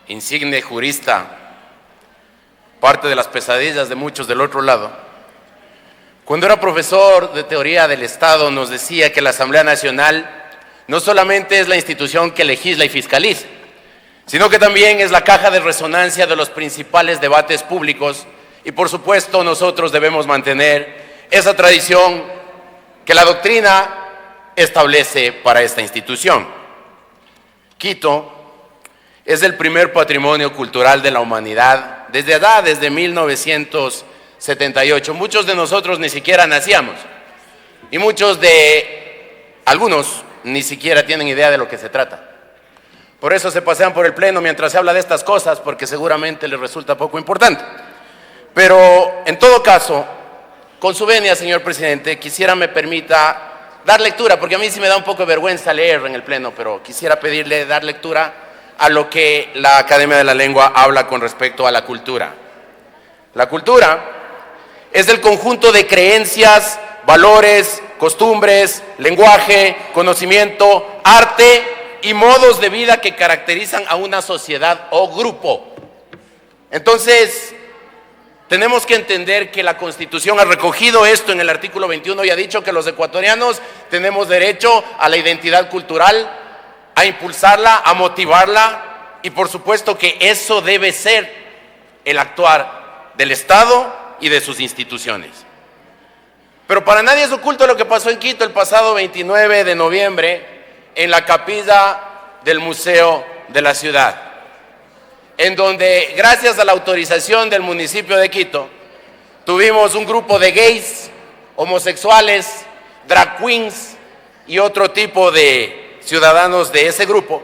insigne jurista, parte de las pesadillas de muchos del otro lado, cuando era profesor de teoría del Estado nos decía que la Asamblea Nacional no solamente es la institución que legisla y fiscaliza, sino que también es la caja de resonancia de los principales debates públicos y por supuesto nosotros debemos mantener esa tradición que la doctrina establece para esta institución. Quito es el primer patrimonio cultural de la humanidad desde 1978. Muchos de nosotros ni siquiera nacíamos y algunos ni siquiera tienen idea de lo que se trata. Por eso se pasean por el pleno mientras se habla de estas cosas, porque seguramente les resulta poco importante. Pero en todo caso, con su venia, señor presidente, quisiera me permita dar lectura, porque a mí sí me da un poco de vergüenza leer en el pleno, pero quisiera pedirle dar lectura a lo que la Academia de la Lengua habla con respecto a la cultura. La cultura es el conjunto de creencias, valores, costumbres, lenguaje, conocimiento, arte y modos de vida que caracterizan a una sociedad o grupo. Entonces, tenemos que entender que la Constitución ha recogido esto en el artículo 21 y ha dicho que los ecuatorianos tenemos derecho a la identidad cultural, a impulsarla, a motivarla y por supuesto que eso debe ser el actuar del Estado y de sus instituciones. Pero para nadie es oculto lo que pasó en Quito el pasado 29 de noviembre en la capilla del Museo de la Ciudad, en donde gracias a la autorización del municipio de Quito tuvimos un grupo de gays, homosexuales, drag queens y otro tipo de ciudadanos de ese grupo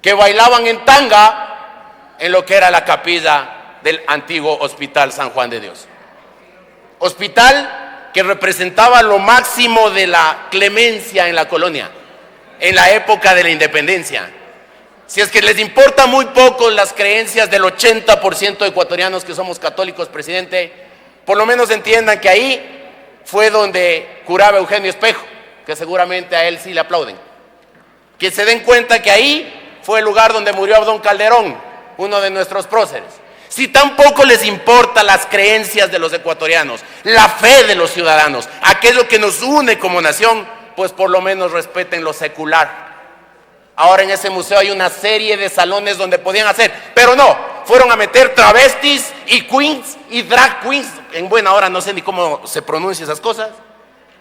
que bailaban en tanga en lo que era la capilla del antiguo Hospital San Juan de Dios. Hospital que representaba lo máximo de la clemencia en la colonia, en la época de la independencia. Si es que les importa muy poco las creencias del 80% de ecuatorianos que somos católicos, presidente, por lo menos entiendan que ahí fue donde curaba Eugenio Espejo, que seguramente a él sí le aplauden. Que se den cuenta que ahí fue el lugar donde murió Abdón Calderón, uno de nuestros próceres. Si tampoco les importa las creencias de los ecuatorianos, la fe de los ciudadanos, aquello que nos une como nación, pues por lo menos respeten lo secular. Ahora en ese museo hay una serie de salones donde podían hacer, pero no, fueron a meter travestis y queens y drag queens, en buena hora no sé ni cómo se pronuncia esas cosas,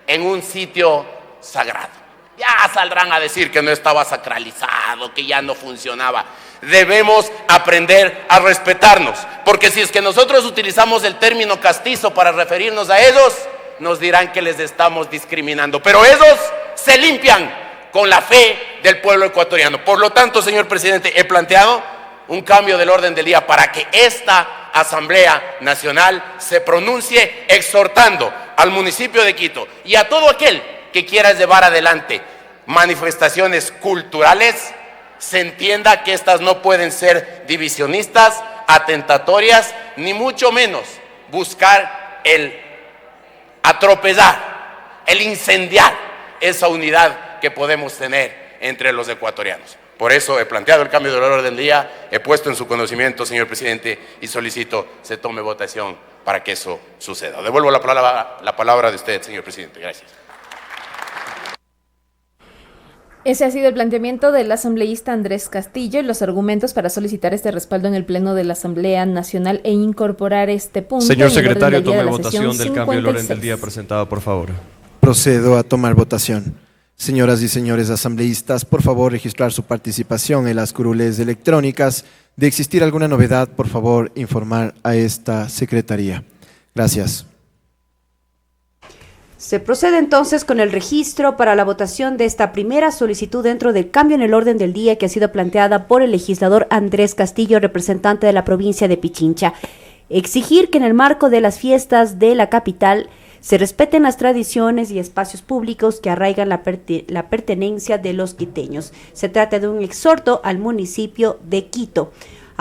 en un sitio sagrado. Ya saldrán a decir que no estaba sacralizado, que ya no funcionaba. Debemos aprender a respetarnos, porque si es que nosotros utilizamos el término castizo para referirnos a ellos, nos dirán que les estamos discriminando, pero ellos se limpian con la fe del pueblo ecuatoriano. Por lo tanto, señor presidente, he planteado un cambio del orden del día para que esta Asamblea Nacional se pronuncie exhortando al municipio de Quito y a todo aquel que quiera llevar adelante manifestaciones culturales, se entienda que estas no pueden ser divisionistas, atentatorias, ni mucho menos buscar el atropellar, el incendiar esa unidad que podemos tener entre los ecuatorianos. Por eso he planteado el cambio del orden del día, he puesto en su conocimiento, señor presidente, y solicito se tome votación para que eso suceda. Devuelvo la palabra de usted, señor presidente. Gracias. Ese ha sido el planteamiento del asambleísta Andrés Castillo y los argumentos para solicitar este respaldo en el Pleno de la Asamblea Nacional e incorporar este punto. Señor secretario, tome votación del cambio del orden del día presentado, por favor. Procedo a tomar votación. Señoras y señores asambleístas, por favor registrar su participación en las curules electrónicas. De existir alguna novedad, por favor informar a esta secretaría. Gracias. Se procede entonces con el registro para la votación de esta primera solicitud dentro del cambio en el orden del día que ha sido planteada por el legislador Andrés Castillo, representante de la provincia de Pichincha. Exigir que en el marco de las fiestas de la capital se respeten las tradiciones y espacios públicos que arraigan la pertenencia de los quiteños. Se trata de un exhorto al municipio de Quito.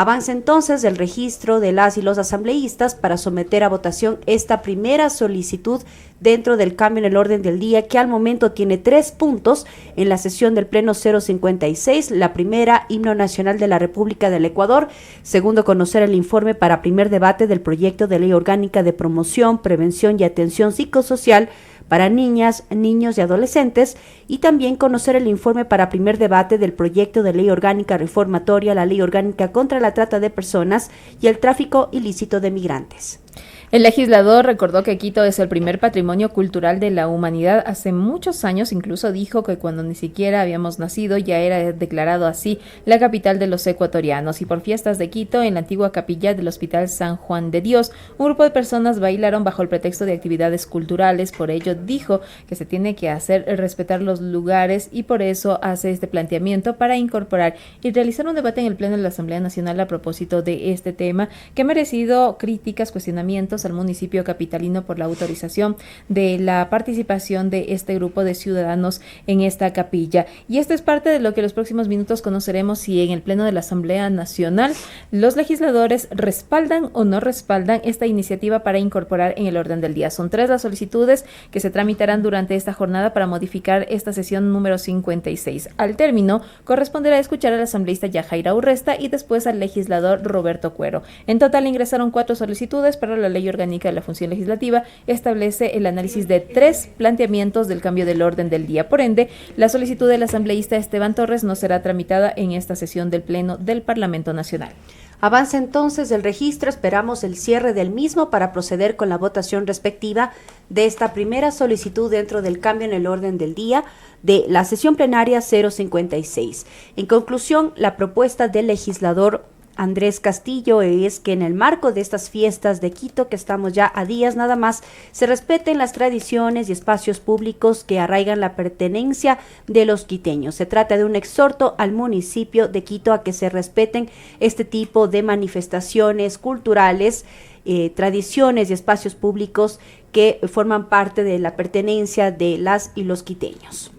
Avanza entonces el registro de las y los asambleístas para someter a votación esta primera solicitud dentro del cambio en el orden del día, que al momento tiene 3 puntos en la sesión del Pleno 056. La primera, himno nacional de la República del Ecuador. Segundo, conocer el informe para primer debate del proyecto de ley orgánica de promoción, prevención y atención psicosocial para niñas, niños y adolescentes, y también conocer el informe para primer debate del proyecto de ley orgánica reformatoria, la ley orgánica contra la trata de personas y el tráfico ilícito de migrantes. El legislador recordó que Quito es el primer patrimonio cultural de la humanidad. Hace muchos años incluso dijo que cuando ni siquiera habíamos nacido ya era declarado así la capital de los ecuatorianos. Y por fiestas de Quito, en la antigua capilla del Hospital San Juan de Dios, un grupo de personas bailaron bajo el pretexto de actividades culturales. Por ello dijo que se tiene que hacer respetar los lugares y por eso hace este planteamiento para incorporar y realizar un debate en el Pleno de la Asamblea Nacional a propósito de este tema, que ha merecido críticas, cuestionamientos al municipio capitalino por la autorización de la participación de este grupo de ciudadanos en esta capilla. Y esto es parte de lo que en los próximos minutos conoceremos, si en el Pleno de la Asamblea Nacional los legisladores respaldan o no respaldan esta iniciativa para incorporar en el orden del día. Son 3 las solicitudes que se tramitarán durante esta jornada para modificar esta sesión número 56. Al término, corresponderá escuchar al asambleísta Yajaira Urresta y después al legislador Roberto Cuero. En total ingresaron 4 solicitudes, pero la ley orgánica de la función legislativa establece el análisis de 3 planteamientos del cambio del orden del día. Por ende, la solicitud del asambleísta Esteban Torres no será tramitada en esta sesión del Pleno del Parlamento Nacional. Avanza entonces el registro, esperamos el cierre del mismo para proceder con la votación respectiva de esta primera solicitud dentro del cambio en el orden del día de la sesión plenaria 056. En conclusión, la propuesta del legislador Andrés Castillo es que en el marco de estas fiestas de Quito, que estamos ya a días nada más, se respeten las tradiciones y espacios públicos que arraigan la pertenencia de los quiteños. Se trata de un exhorto al municipio de Quito a que se respeten este tipo de manifestaciones culturales, tradiciones y espacios públicos que forman parte de la pertenencia de las y los quiteños.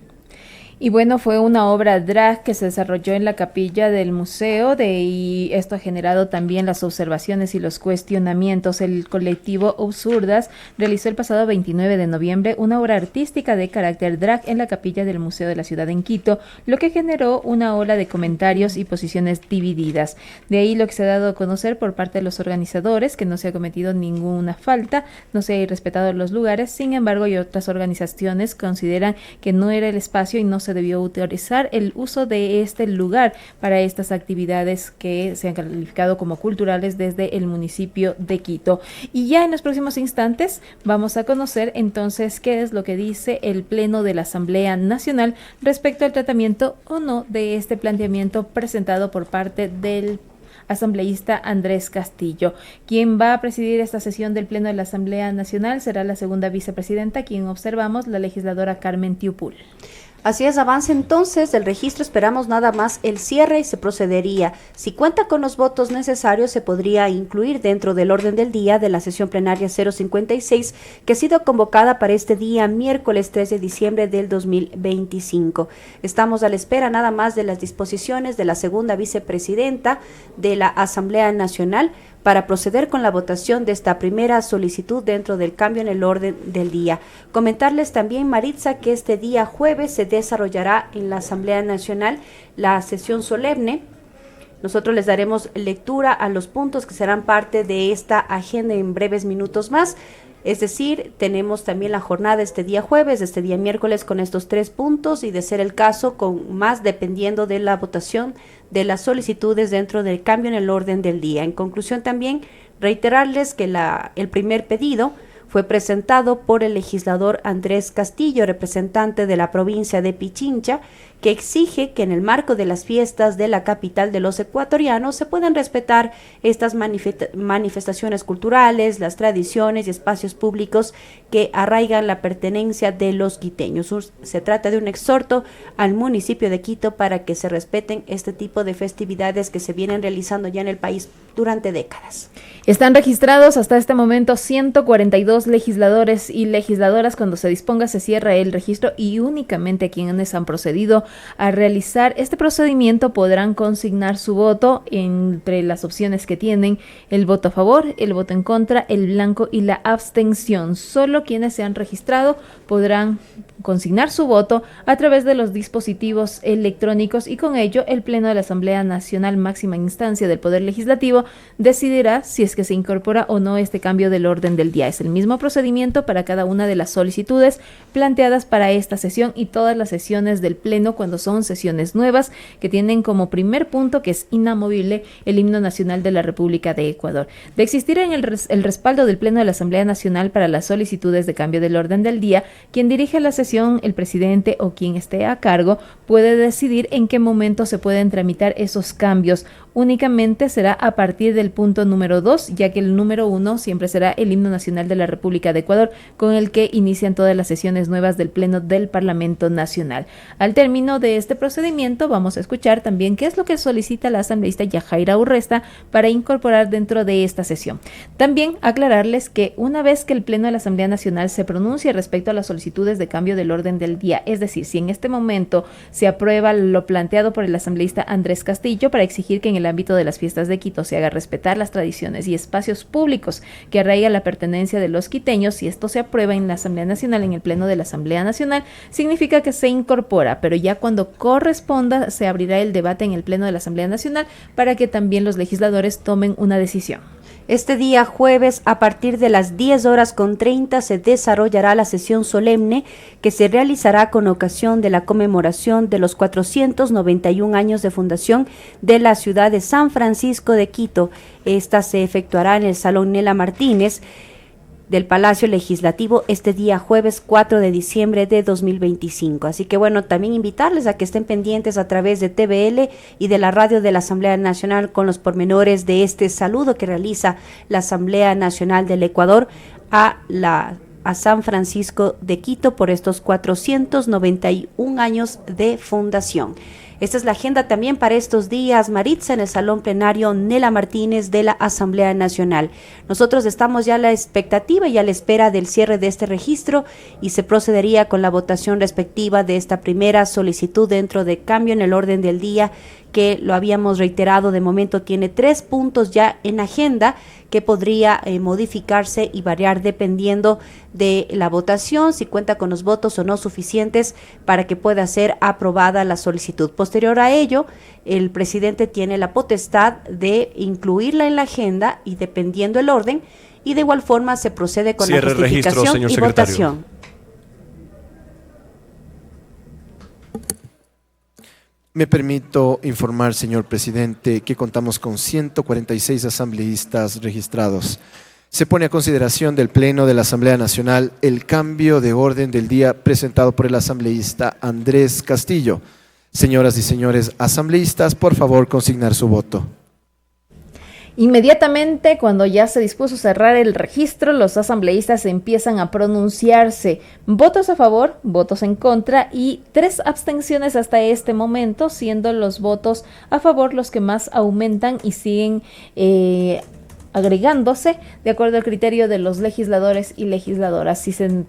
Y bueno, fue una obra drag que se desarrolló en la capilla del museo y esto ha generado también las observaciones y los cuestionamientos. El colectivo Absurdas realizó el pasado 29 de noviembre una obra artística de carácter drag en la capilla del Museo de la Ciudad en Quito, lo que generó una ola de comentarios y posiciones divididas. De ahí lo que se ha dado a conocer por parte de los organizadores, que no se ha cometido ninguna falta, no se ha respetado los lugares. Sin embargo, y otras organizaciones consideran que no era el espacio y no se debió autorizar el uso de este lugar para estas actividades que se han calificado como culturales desde el municipio de Quito. Y ya en los próximos instantes vamos a conocer entonces qué es lo que dice el Pleno de la Asamblea Nacional respecto al tratamiento o no de este planteamiento presentado por parte del asambleísta Andrés Castillo. Quien va a presidir esta sesión del Pleno de la Asamblea Nacional será la segunda vicepresidenta, quien observamos, la legisladora Carmen Tiupul. Así es, avance entonces el registro, esperamos nada más el cierre y se procedería. Si cuenta con los votos necesarios, se podría incluir dentro del orden del día de la sesión plenaria 056, que ha sido convocada para este día, miércoles 3 de diciembre del 2025. Estamos a la espera nada más de las disposiciones de la segunda vicepresidenta de la Asamblea Nacional para proceder con la votación de esta primera solicitud dentro del cambio en el orden del día. Comentarles también, Maritza, que este día jueves se desarrollará en la Asamblea Nacional la sesión solemne. Nosotros les daremos lectura a los puntos que serán parte de esta agenda en breves minutos más. Es decir, tenemos también la jornada este día jueves, este día miércoles con estos 3 puntos y de ser el caso con más dependiendo de la votación de las solicitudes dentro del cambio en el orden del día. En conclusión también reiterarles que el primer pedido fue presentado por el legislador Andrés Castillo, representante de la provincia de Pichincha, que exige que en el marco de las fiestas de la capital de los ecuatorianos se puedan respetar estas manifestaciones culturales, las tradiciones y espacios públicos que arraigan la pertenencia de los quiteños. Se trata de un exhorto al municipio de Quito para que se respeten este tipo de festividades que se vienen realizando ya en el país durante décadas. Están registrados hasta este momento 142 legisladores y legisladoras. Cuando se disponga se cierra el registro y únicamente quienes han procedido Al realizar este procedimiento podrán consignar su voto entre las opciones que tienen: el voto a favor, el voto en contra, el blanco y la abstención. Solo quienes se han registrado podrán consignar su voto a través de los dispositivos electrónicos, y con ello el Pleno de la Asamblea Nacional, máxima instancia del Poder Legislativo, decidirá si es que se incorpora o no este cambio del orden del día. Es el mismo procedimiento para cada una de las solicitudes planteadas para esta sesión y todas las sesiones del Pleno cuando son sesiones nuevas, que tienen como primer punto, que es inamovible, el himno nacional de la República de Ecuador. De existir en el respaldo del Pleno de la Asamblea Nacional para las solicitudes de cambio del orden del día, quien dirige la sesión, el presidente o quien esté a cargo, puede decidir en qué momento se pueden tramitar esos cambios. Únicamente será a partir del punto número 2, ya que el número 1 siempre será el himno nacional de la República de Ecuador, con el que inician todas las sesiones nuevas del Pleno del Parlamento Nacional. Al término de este procedimiento vamos a escuchar también qué es lo que solicita la asambleísta Yajaira Urresta para incorporar dentro de esta sesión. También aclararles que una vez que el Pleno de la Asamblea Nacional se pronuncie respecto a las solicitudes de cambio del orden del día, es decir, si en este momento se aprueba lo planteado por el asambleísta Andrés Castillo para exigir que en el ámbito de las fiestas de Quito se haga respetar las tradiciones y espacios públicos que arraiga la pertenencia de los quiteños, si esto se aprueba en la Asamblea Nacional, en el Pleno de la Asamblea Nacional, significa que se incorpora, pero ya cuando corresponda se abrirá el debate en el Pleno de la Asamblea Nacional para que también los legisladores tomen una decisión. Este día jueves, a partir de las 10:30, se desarrollará la sesión solemne que se realizará con ocasión de la conmemoración de los 491 años de fundación de la ciudad de San Francisco de Quito. Esta se efectuará en el Salón Nela Martínez del Palacio Legislativo este día jueves 4 de diciembre de 2025. Así que bueno, también invitarles a que estén pendientes a través de TVL y de la radio de la Asamblea Nacional con los pormenores de este saludo que realiza la Asamblea Nacional del Ecuador a San Francisco de Quito por estos 491 años de fundación. Esta es la agenda también para estos días, Maritza, en el Salón Plenario Nela Martínez de la Asamblea Nacional. Nosotros estamos ya a la expectativa y a la espera del cierre de este registro y se procedería con la votación respectiva de esta primera solicitud dentro de cambio en el orden del día, que lo habíamos reiterado, de momento tiene 3 puntos ya en agenda que podría modificarse y variar dependiendo de la votación, si cuenta con los votos o no suficientes para que pueda ser aprobada la solicitud. Posterior a ello, el presidente tiene la potestad de incluirla en la agenda y dependiendo el orden, y de igual forma se procede con la justificación y votación. Me permito informar, señor presidente, que contamos con 146 asambleístas registrados. Se pone a consideración del Pleno de la Asamblea Nacional el cambio de orden del día presentado por el asambleísta Andrés Castillo. Señoras y señores asambleístas, por favor, consignar su voto. Inmediatamente, cuando ya se dispuso a cerrar el registro, los asambleístas empiezan a pronunciarse. Votos a favor, votos en contra y 3 abstenciones hasta este momento, siendo los votos a favor los que más aumentan y siguen agregándose de acuerdo al criterio de los legisladores y legisladoras.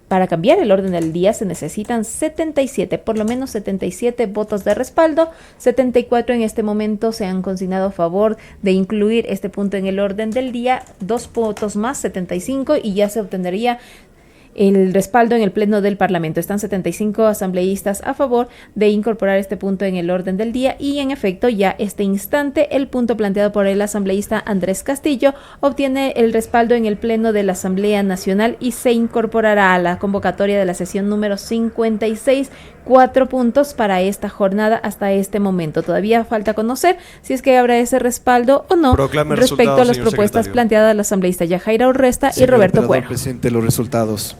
Para cambiar el orden del día se necesitan 77, por lo menos 77 votos de respaldo. 74 en este momento se han consignado a favor de incluir este punto en el orden del día. 2 votos más, 75, y ya se obtendría el respaldo en el Pleno del Parlamento. Están 75 asambleístas a favor de incorporar este punto en el orden del día, y en efecto ya este instante el punto planteado por el asambleísta Andrés Castillo obtiene el respaldo en el Pleno de la Asamblea Nacional y se incorporará a la convocatoria de la sesión número 56. 4 puntos para esta jornada hasta este momento. Todavía falta conocer si es que habrá ese respaldo o no respecto a las propuestas planteadas la asambleísta Yajaira Urresta y Roberto Cuero. Presente los resultados.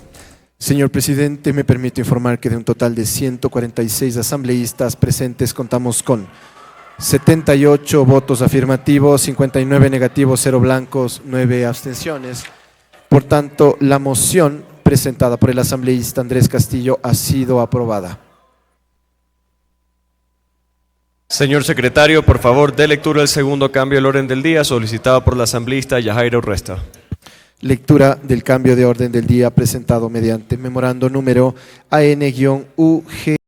Señor presidente, me permito informar que de un total de 146 asambleístas presentes contamos con 78 votos afirmativos, 59 negativos, 0 blancos, 9 abstenciones. Por tanto, la moción presentada por el asambleísta Andrés Castillo ha sido aprobada. Señor secretario, por favor, dé lectura del segundo cambio del orden del día solicitado por la asambleísta Yajaira Urresta. Lectura del cambio de orden del día presentado mediante memorando número AN-UG